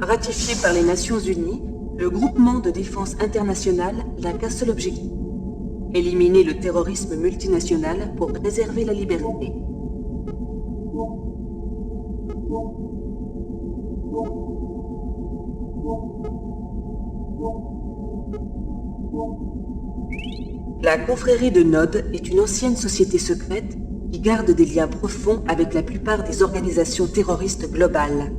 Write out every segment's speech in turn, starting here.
Ratifié par les Nations Unies, le groupement de défense internationale n'a qu'un seul objectif: éliminer le terrorisme multinational pour préserver la liberté. La confrérie de Nod est une ancienne société secrète qui garde des liens profonds avec la plupart des organisations terroristes globales.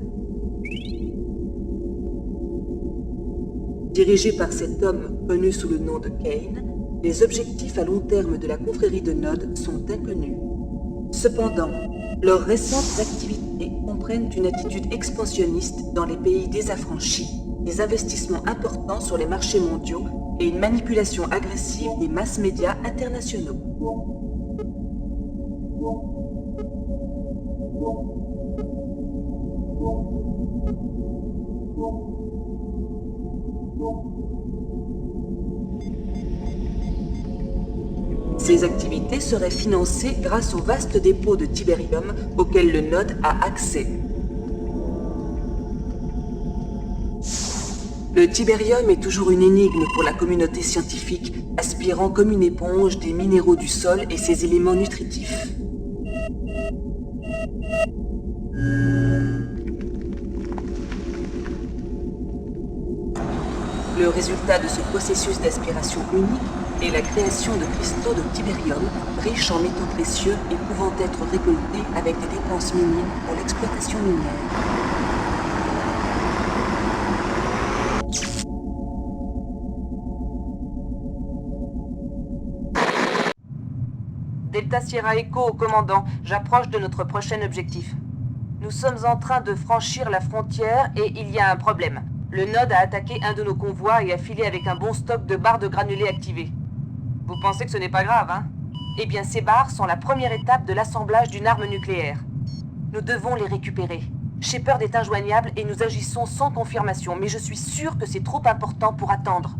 Dirigé par cet homme connu sous le nom de Kane, les objectifs à long terme de la confrérie de Nod sont inconnus. Cependant, leurs récentes activités comprennent une attitude expansionniste dans les pays désaffranchis, des investissements importants sur les marchés mondiaux et une manipulation agressive des masses médias internationaux. Ces activités seraient financées grâce au vaste dépôt de Tiberium auquel le Nod a accès. Le Tiberium est toujours une énigme pour la communauté scientifique, aspirant comme une éponge des minéraux du sol et ses éléments nutritifs. Le résultat de ce processus d'aspiration unique est la création de cristaux de Tiberium, riches en métaux précieux et pouvant être récoltés avec des dépenses minimes pour l'exploitation minière. Delta Sierra Echo au commandant, j'approche de notre prochain objectif. Nous sommes en train de franchir la frontière et il y a un problème. Le Nod a attaqué un de nos convois et a filé avec un bon stock de barres de granulés activées. Vous pensez que ce n'est pas grave, hein? Eh bien, ces barres sont la première étape de l'assemblage d'une arme nucléaire. Nous devons les récupérer. Shepard est injoignable et nous agissons sans confirmation, mais je suis sûr que c'est trop important pour attendre.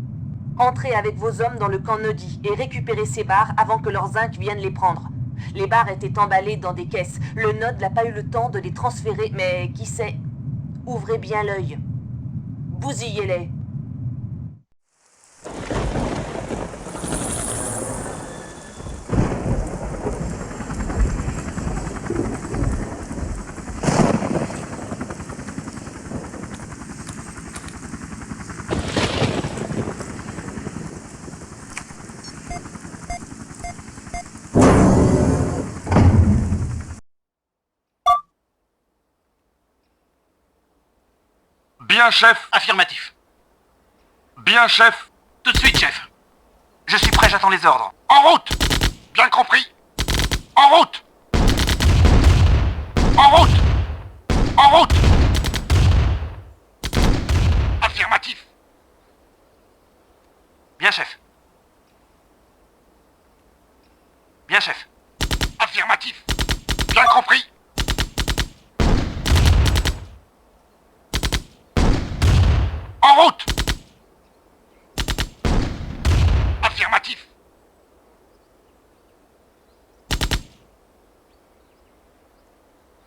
Entrez avec vos hommes dans le camp Nodi et récupérez ces barres avant que leurs zincs viennent les prendre. Les barres étaient emballées dans des caisses. Le Nod n'a pas eu le temps de les transférer, mais qui sait? Ouvrez bien l'œil. Bousillez-les. Bien, chef. Affirmatif. Bien, chef. Tout de suite, chef. Je suis prêt, j'attends les ordres. En route. Bien compris. En route. En route. En route. Affirmatif. Bien, chef. Bien, chef. Affirmatif. Bien compris. En route. Affirmatif.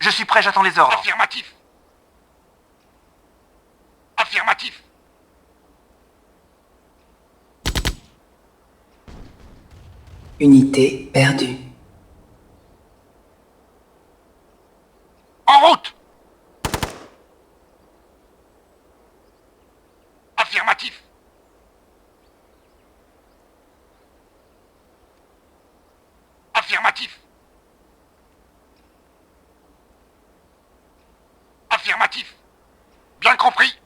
Je suis prêt, j'attends les ordres. Affirmatif. Affirmatif. Unité perdue. En route. Affirmatif. Affirmatif. Affirmatif. Bien compris.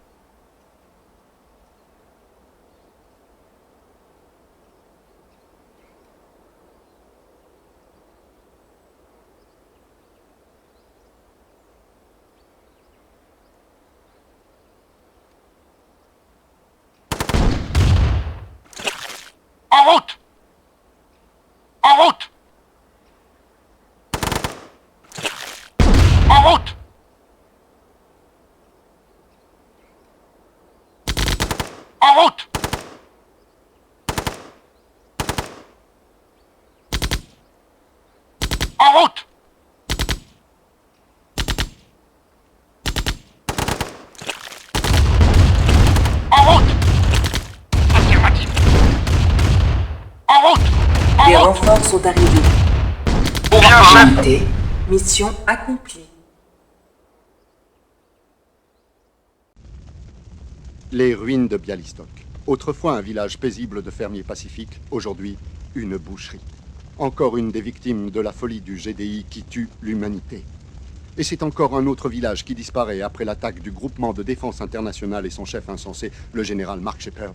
En route. En route. En route. En route. En route. sont arrivés. Bien, chef. Unité, mission accomplie. Les ruines de Bialystok. Autrefois un village paisible de fermiers pacifiques, aujourd'hui une boucherie. Encore une des victimes de la folie du GDI qui tue l'humanité. Et c'est encore un autre village qui disparaît après l'attaque du groupement de défense internationale et son chef insensé, le général Mark Shepard.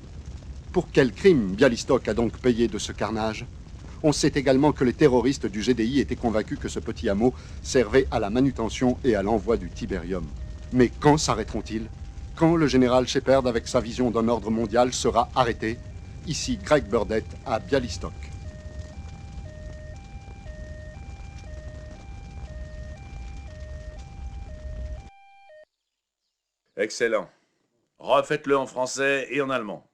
Pour quel crime Bialystok a donc payé de ce carnage? On sait également que les terroristes du GDI étaient convaincus que ce petit hameau servait à la manutention et à l'envoi du Tiberium. Mais quand s'arrêteront-ils? Quand le général Shepard, avec sa vision d'un ordre mondial, sera arrêté? Ici Greg Burdett à Bialystok. Excellent. Refaites-le en français et en allemand.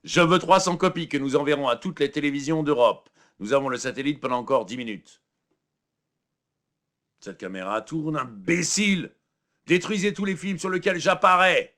Je veux 300 copies que nous enverrons à toutes les télévisions d'Europe. Nous avons le satellite pendant encore 10 minutes. Cette caméra tourne, imbécile! Détruisez tous les films sur lesquels j'apparais!